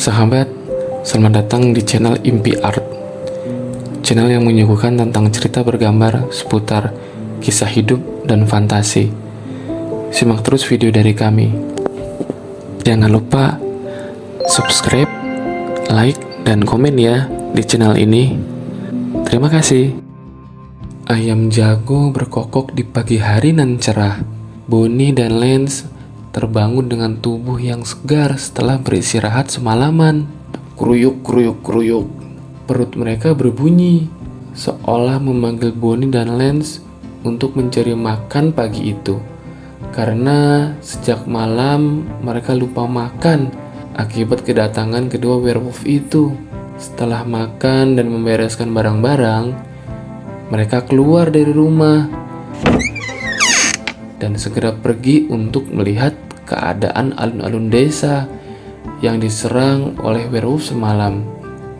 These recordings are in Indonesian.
Sahabat, selamat datang di channel Impi Art. Channel yang menyuguhkan tentang cerita bergambar seputar kisah hidup dan fantasi. Simak terus video dari kami. Jangan lupa subscribe, like, dan komen ya di channel ini. Terima kasih. Ayam jago berkokok di pagi hari nan cerah. Bonnie dan Lance terbangun dengan tubuh yang segar setelah beristirahat semalaman. Kruyuk, kruyuk, kruyuk. Perut mereka berbunyi, seolah memanggil Bonnie dan Lance untuk mencari makan pagi itu. Karena sejak malam mereka lupa makan akibat kedatangan kedua werewolf itu. Setelah makan dan membereskan barang-barang, mereka keluar dari rumah dan segera pergi untuk melihat keadaan alun-alun desa yang diserang oleh werewolf semalam.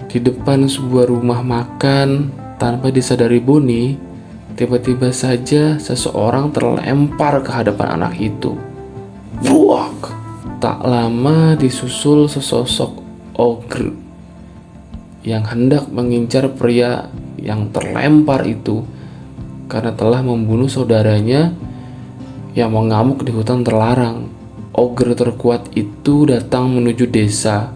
Di depan sebuah rumah makan, tanpa disadari Bonnie, tiba-tiba saja seseorang terlempar ke hadapan anak itu. Buak! Tak lama disusul sesosok ogre yang hendak mengincar pria yang terlempar itu karena telah membunuh saudaranya yang mengamuk di hutan terlarang. Ogre terkuat itu datang menuju desa,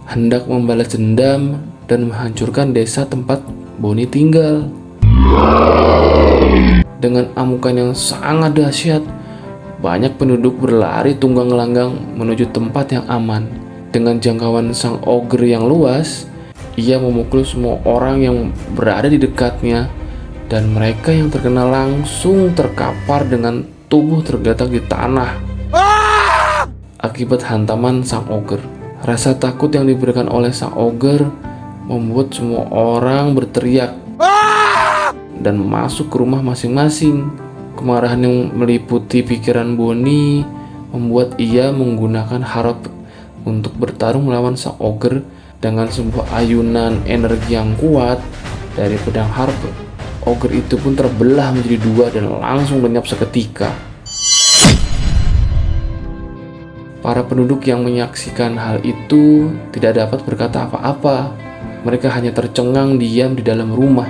hendak membalas dendam dan menghancurkan desa tempat Bonnie tinggal. Dengan amukan yang sangat dahsyat, banyak penduduk berlari tunggang langgang menuju tempat yang aman. Dengan jangkauan sang ogre yang luas, ia memukul semua orang yang berada di dekatnya, dan mereka yang terkena langsung terkapar dengan tubuh tergeletak di tanah akibat hantaman sang ogre. Rasa takut yang diberikan oleh sang ogre membuat semua orang berteriak dan masuk ke rumah masing-masing. Kemarahan yang meliputi pikiran Bonnie membuat ia menggunakan harp untuk bertarung melawan sang ogre. Dengan sebuah ayunan energi yang kuat dari pedang harp, ogre itu pun terbelah menjadi dua dan langsung lenyap seketika. Para penduduk yang menyaksikan hal itu tidak dapat berkata apa-apa. Mereka hanya tercengang diam di dalam rumah.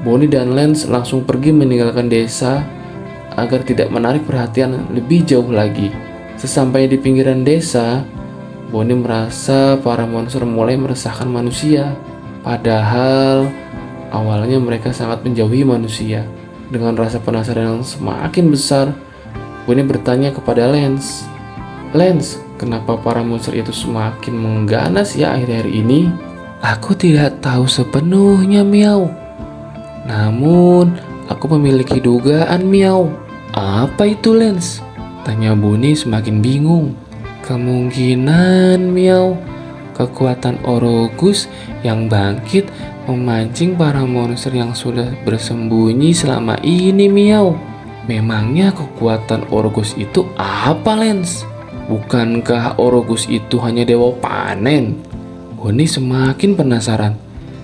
Bonnie dan Lance langsung pergi meninggalkan desa agar tidak menarik perhatian lebih jauh lagi. Sesampainya di pinggiran desa, Bonnie merasa para monster mulai meresahkan manusia. Padahal awalnya mereka sangat menjauhi manusia. Dengan rasa penasaran yang semakin besar, Bonnie bertanya kepada Lance, "Lance, kenapa para monster itu semakin mengganas ya akhir-akhir ini?" "Aku tidak tahu sepenuhnya, Miau. Namun, aku memiliki dugaan, Miau." "Apa itu, Lance?" tanya Bonnie semakin bingung. "Kemungkinan, Miau, kekuatan Orogus yang bangkit memancing para monster yang sudah bersembunyi selama ini, Miau." "Memangnya kekuatan Orogus itu apa, Lance? Bukankah Orogus itu hanya dewa panen?" Bonnie semakin penasaran.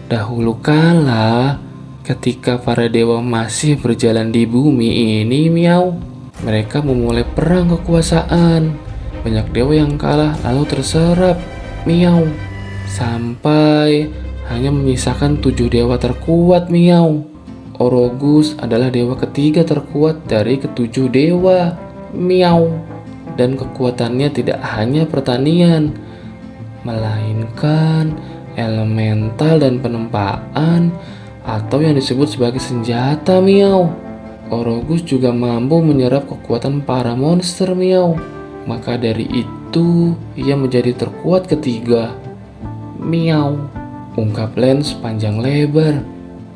Dahulu kala, ketika para dewa masih berjalan di bumi ini, Miau, mereka memulai perang kekuasaan. Banyak dewa yang kalah lalu terserap, Miau, sampai hanya menyisakan 7 dewa terkuat, Miau. Orogus adalah dewa ketiga terkuat dari ketujuh dewa, Miau. Dan kekuatannya tidak hanya pertanian, melainkan elemental dan penempaan atau yang disebut sebagai senjata, Miau. Orogus juga mampu menyerap kekuatan para monster, Miau. Maka dari itu ia menjadi terkuat ketiga, Miau, ungkap Lance panjang lebar.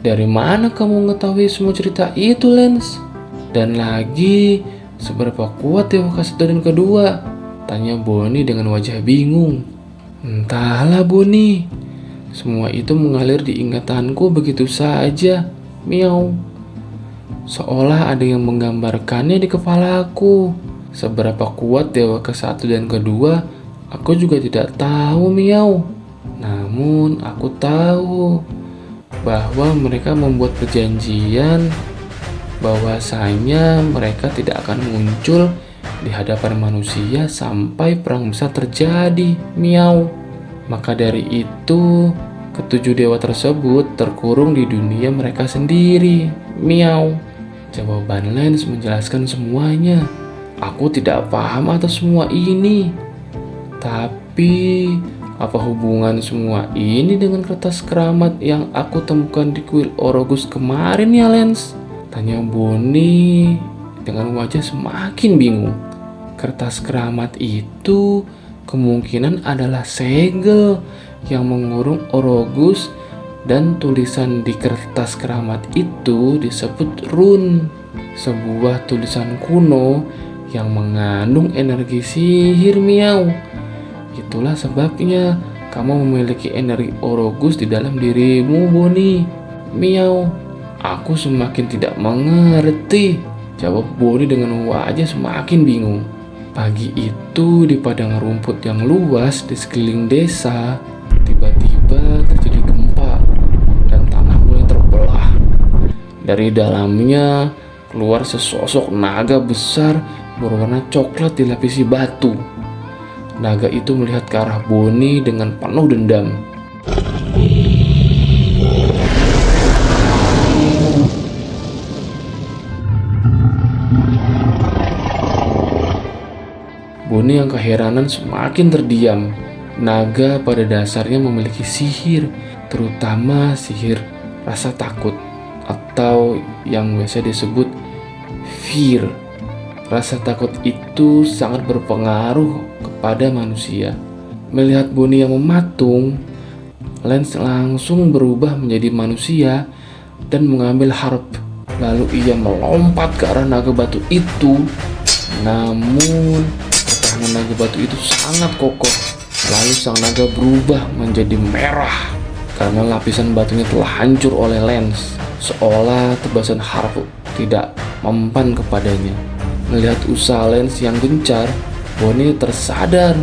"Dari mana kamu mengetahui semua cerita itu, Lance? Dan lagi, seberapa kuat dewa ke-1 dan kedua?" tanya Bonnie dengan wajah bingung. "Entahlah, Bonnie. Semua itu mengalir di ingatanku begitu saja, Miau. Seolah ada yang menggambarkannya di kepalaku. Seberapa kuat dewa ke-1 dan kedua, aku juga tidak tahu, Miau. Namun aku tahu bahwa mereka membuat perjanjian bahwasanya mereka tidak akan muncul di hadapan manusia sampai perang besar terjadi, Miau." Maka dari itu, ketujuh dewa tersebut terkurung di dunia mereka sendiri. Miau. Jawaban Lance menjelaskan semuanya. Aku tidak paham atas semua ini. Tapi, apa hubungan semua ini dengan kertas keramat yang aku temukan di kuil Orogus kemarin ya, Lance? Tanya Bonnie dengan wajah semakin bingung. Kertas keramat itu kemungkinan adalah segel yang mengurung Orogus, dan tulisan di kertas keramat itu disebut rune, sebuah tulisan kuno yang mengandung energi sihir. Miau. Itulah sebabnya kamu memiliki energi Orogus di dalam dirimu, Bonnie. Miau. Aku semakin tidak mengerti, jawab Bonnie dengan wajah semakin bingung. Pagi itu di padang rumput yang luas di sekeliling desa, tiba-tiba terjadi gempa dan tanah mulai terbelah. Dari dalamnya keluar sesosok naga besar berwarna coklat dilapisi batu. Naga itu melihat ke arah Bonnie dengan penuh dendam. Bonnie yang keheranan semakin terdiam. Naga pada dasarnya memiliki sihir, terutama sihir rasa takut atau yang biasa disebut fear. Rasa takut itu sangat berpengaruh kepada manusia. Melihat Bonnie yang mematung, Lance langsung berubah menjadi manusia dan mengambil harp. Lalu ia melompat ke arah naga batu itu. Namun pertahanan naga batu itu sangat kokoh. Lalu sang naga berubah menjadi merah karena lapisan batunya telah hancur oleh Lance, seolah tebasan harp tidak mempan kepadanya. Melihat usaha Lance yang gencar, Bonnie tersadar.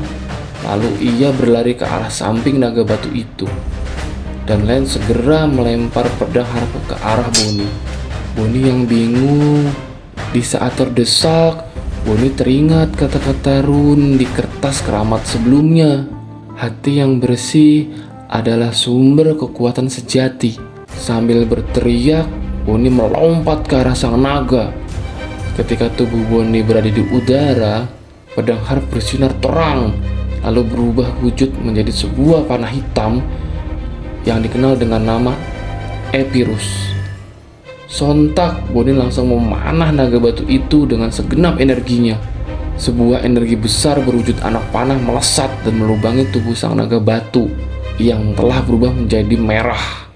Lalu ia berlari ke arah samping naga batu itu, dan Lance segera melempar pedang harp ke arah Bonnie. Bonnie yang bingung. Di saat terdesak, Bonnie teringat kata-kata rune di kertas keramat sebelumnya. Hati yang bersih adalah sumber kekuatan sejati. Sambil berteriak, Bonnie melompat ke arah sang naga. Ketika tubuh Bonnie berada di udara, pedang harp bersinar terang, lalu berubah wujud menjadi sebuah panah hitam yang dikenal dengan nama Epirus. Sontak, Bonnie langsung memanah naga batu itu dengan segenap energinya. Sebuah energi besar berwujud anak panah melesat dan melubangi tubuh sang naga batu yang telah berubah menjadi merah.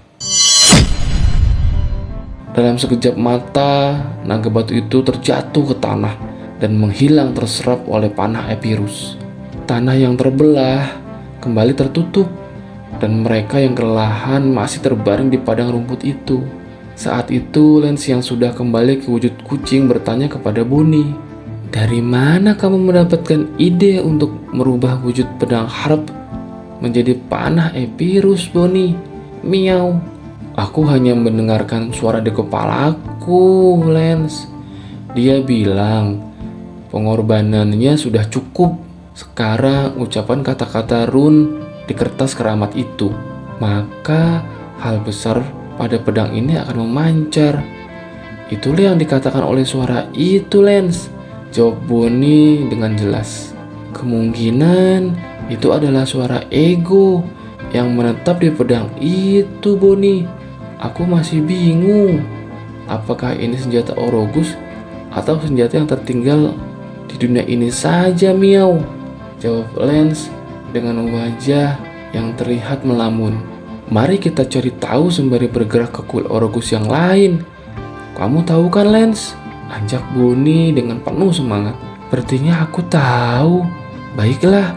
Dalam sekejap mata, naga batu itu terjatuh ke tanah dan menghilang terserap oleh panah Epirus. Tanah yang terbelah kembali tertutup, dan mereka yang kelelahan masih terbaring di padang rumput itu. Saat itu Lance yang sudah kembali ke wujud kucing bertanya kepada Bonnie, "Dari mana kamu mendapatkan ide untuk merubah wujud pedang harp menjadi panah Epirus, Bonnie?" Miau. "Aku hanya mendengarkan suara di kepalaku, Lance. Dia bilang pengorbanannya sudah cukup. Sekarang ucapan kata-kata rune di kertas keramat itu, maka hal besar pada pedang ini akan memancar. Itulah yang dikatakan oleh suara itu, Lance," jawab Bonnie dengan jelas. "Kemungkinan itu adalah suara ego yang menetap di pedang itu, Bonnie. Aku masih bingung. Apakah ini senjata Orogus atau senjata yang tertinggal di dunia ini saja, Miau?" jawab Lance dengan wajah yang terlihat melamun. "Mari kita cari tahu sembari bergerak ke kuil Orogus yang lain. Kamu tahu kan, Lance?" ajak Bonnie dengan penuh semangat. "Sepertinya aku tahu." "Baiklah,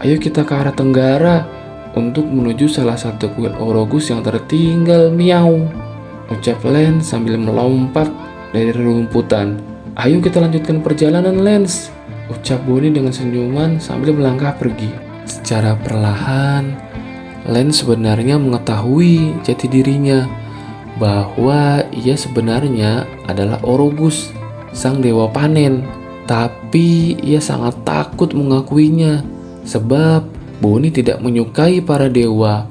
ayo kita ke arah tenggara untuk menuju salah satu kuil Orogus yang tertinggal, Miau," ucap Lance sambil melompat dari rerumputan. "Ayo kita lanjutkan perjalanan, Lance," ucap Bonnie dengan senyuman sambil melangkah pergi. Secara perlahan, Lance sebenarnya mengetahui jati dirinya, bahwa ia sebenarnya adalah Orogus, sang dewa panen. Tapi ia sangat takut mengakuinya, sebab Bonnie tidak menyukai para dewa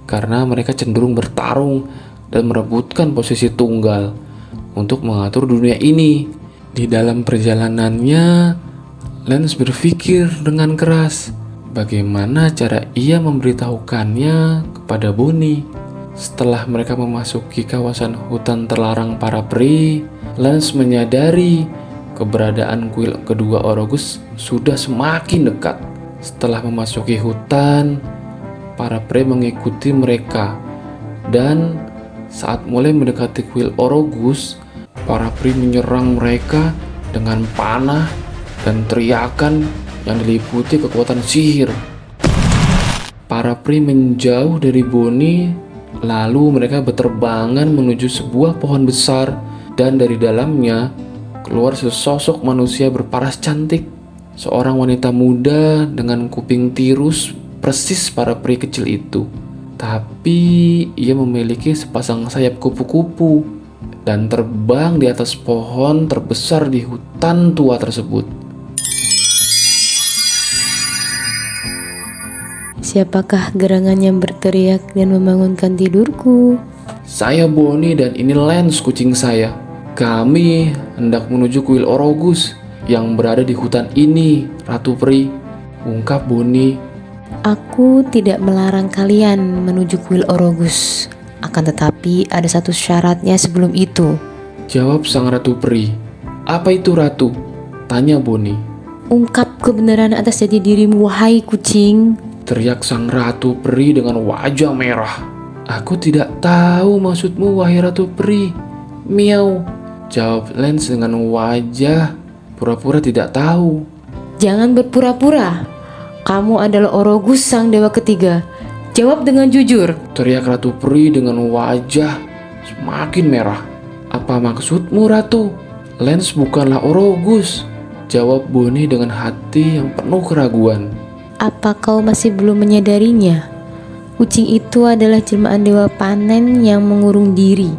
karena mereka cenderung bertarung dan merebutkan posisi tunggal untuk mengatur dunia ini. Di dalam perjalanannya, Lance berpikir dengan keras bagaimana cara ia memberitahukannya kepada Bonnie. Setelah mereka memasuki kawasan hutan terlarang para peri, Lance menyadari keberadaan kuil kedua Orogus sudah semakin dekat. Setelah memasuki hutan, para peri mengikuti mereka, dan saat mulai mendekati kuil Orogus, para peri menyerang mereka dengan panah dan teriakan yang diliputi kekuatan sihir. Para peri menjauh dari Bonnie. Lalu mereka berterbangan menuju sebuah pohon besar, dan dari dalamnya keluar sesosok manusia berparas cantik. Seorang wanita muda dengan kuping tirus persis para peri kecil itu. Tapi ia memiliki sepasang sayap kupu-kupu dan terbang di atas pohon terbesar di hutan tua tersebut. Siapakah gerangan yang berteriak dan membangunkan tidurku? Saya Bonnie dan ini Lance, kucing saya. Kami hendak menuju kuil Orogus yang berada di hutan ini, Ratu Peri, ungkap Bonnie. Aku tidak melarang kalian menuju kuil Orogus. Akan tetapi ada satu syaratnya sebelum itu, jawab sang Ratu Peri. Apa itu, Ratu? Tanya Bonnie. Ungkap kebenaran atas jati dirimu, wahai kucing, teriak sang Ratu Peri dengan wajah merah. Aku tidak tahu maksudmu, wahai Ratu Peri. Miau, jawab Lance dengan wajah pura-pura tidak tahu. Jangan berpura-pura. Kamu adalah Orogus, sang dewa ketiga. Jawab dengan jujur, teriak Ratu Peri dengan wajah semakin merah. Apa maksudmu, Ratu? Lance bukanlah Orogus, jawab Bonnie dengan hati yang penuh keraguan. apa kau masih belum menyadarinya? Kucing itu adalah jelmaan dewa panen yang mengurung diri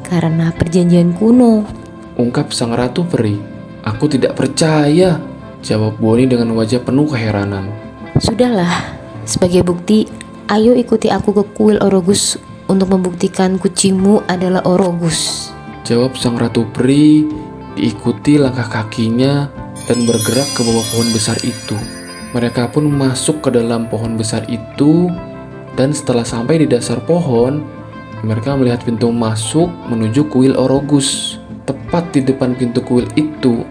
karena perjanjian kuno, ungkap sang Ratu Peri. Aku tidak percaya, jawab Bonnie dengan wajah penuh keheranan. Sudahlah, sebagai bukti, ayo ikuti aku ke kuil Orogus untuk membuktikan kucingmu adalah Orogus, jawab sang Ratu Peri. Diikuti langkah kakinya dan bergerak ke bawah pohon besar itu. Mereka pun masuk ke dalam pohon besar itu, dan setelah sampai di dasar pohon, mereka melihat pintu masuk menuju kuil Orogus. Tepat di depan pintu kuil itu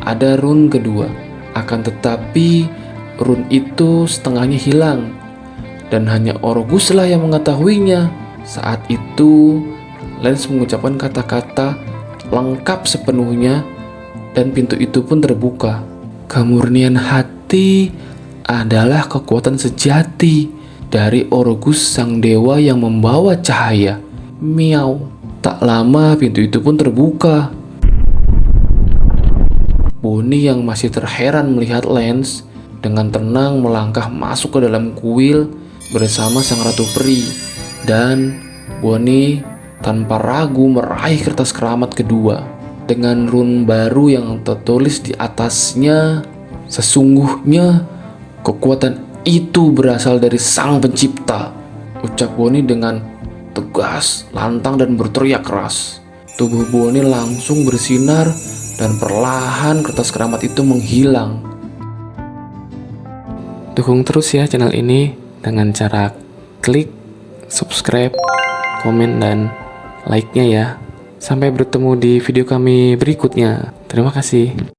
ada rune kedua. Akan tetapi rune itu setengahnya hilang, dan hanya Oroguslah yang mengetahuinya. Saat itu Lance mengucapkan kata-kata lengkap sepenuhnya, dan pintu itu pun terbuka. Kemurnian hati adalah kekuatan sejati dari Orogus, sang dewa yang membawa cahaya. Miau. Tak lama pintu itu pun terbuka. Bonnie yang masih terheran melihat Lance dengan tenang melangkah masuk ke dalam kuil bersama sang Ratu Peri. Dan Bonnie tanpa ragu meraih kertas keramat kedua dengan rune baru yang tertulis di atasnya. Sesungguhnya kekuatan itu berasal dari Sang Pencipta, ucap Bonnie dengan tegas, lantang, dan berteriak keras. Tubuh Bonnie langsung bersinar dan perlahan kertas keramat itu menghilang. Dukung terus ya channel ini dengan cara klik subscribe, komen, dan like-nya ya. Sampai bertemu di video kami berikutnya. Terima kasih.